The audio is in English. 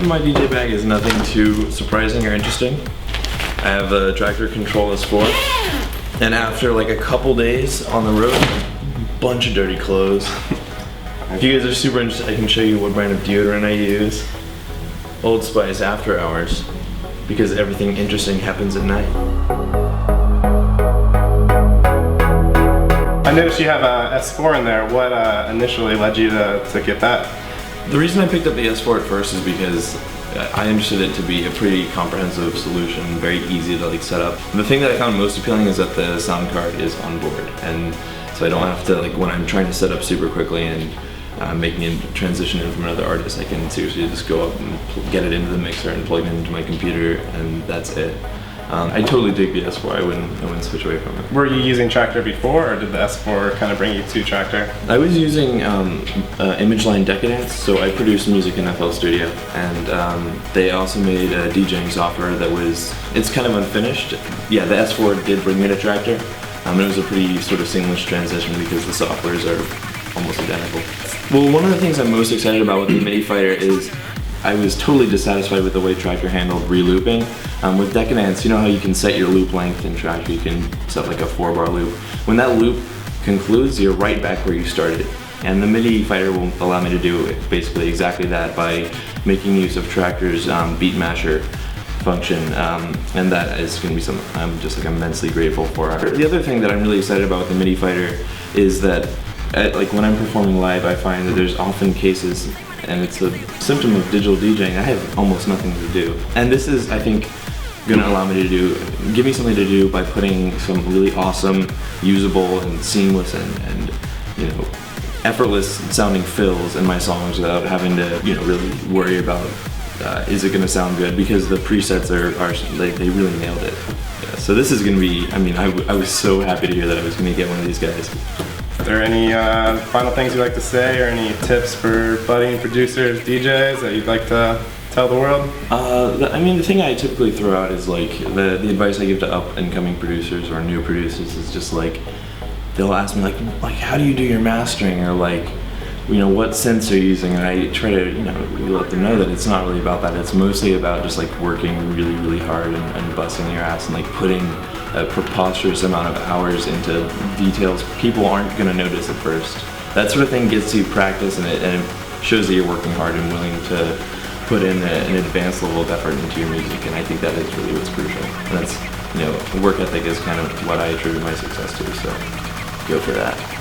in my DJ bag is nothing too surprising or interesting. I have a Tractor Control S4, and after like a couple days on the road, a bunch of dirty clothes. If you guys are super interested, I can show you what brand of deodorant I use. Old Spice After Hours, because everything interesting happens at night. I noticed you have a S4 in there. What initially led you to get that? The reason I picked up the S4 at first is because I understood it to be a pretty comprehensive solution, very easy to like set up. The thing that I found most appealing is that the sound card is on board, and so I don't have to, like, when I'm trying to set up super quickly and making a transition in from another artist, I can seriously just go up and get it into the mixer and plug it into my computer, and that's it. I totally dig the S4. I wouldn't switch away from it. Were you using Tractor before, or did the S4 kind of bring you to Tractor? I was using Image Line Decadence, so I produced music in FL Studio, and they also made a DJing software that it's kind of unfinished. Yeah, the S4 did bring me to Tractor. It was a pretty sort of seamless transition because the softwares are almost identical. Well, one of the things I'm most excited about with the MIDI Fighter is I was totally dissatisfied with the way Tractor handled re-looping. With Decadence, you know how you can set your loop length in Tractor, you can set like a 4-bar loop. When that loop concludes, you're right back where you started. And the MIDI Fighter will allow me to do basically exactly that by making use of Tractor's Beat Masher function, and that is going to be something I'm just like immensely grateful for. The other thing that I'm really excited about with the MIDI Fighter is that like when I'm performing live, I find that there's often cases, and it's a symptom of digital DJing, I have almost nothing to do. And this is, I think, gonna allow me to give me something to do by putting some really awesome, usable, and seamless, and you know, effortless sounding fills in my songs without having to, you know, really worry about is it gonna sound good, because the presets they really nailed it. Yeah, so this is gonna be, I mean, I was so happy to hear that I was gonna get one of these guys. Are there any final things you'd like to say, or any tips for budding producers, DJs that you'd like to tell the world? I mean, the thing I typically throw out is like, the advice I give to up and coming producers or new producers is just like, they'll ask me like how do you do your mastering, or like, you know, what synths are you using, and I try to, you know, let them know that it's not really about that. It's mostly about just like working really, really hard and busting your ass and like putting a preposterous amount of hours into details people aren't going to notice at first. That sort of thing gets you practice, and it shows that you're working hard and willing to put in an advanced level of effort into your music, and I think that is really what's crucial. And that's, you know, work ethic is kind of what I attribute my success to, so go for that.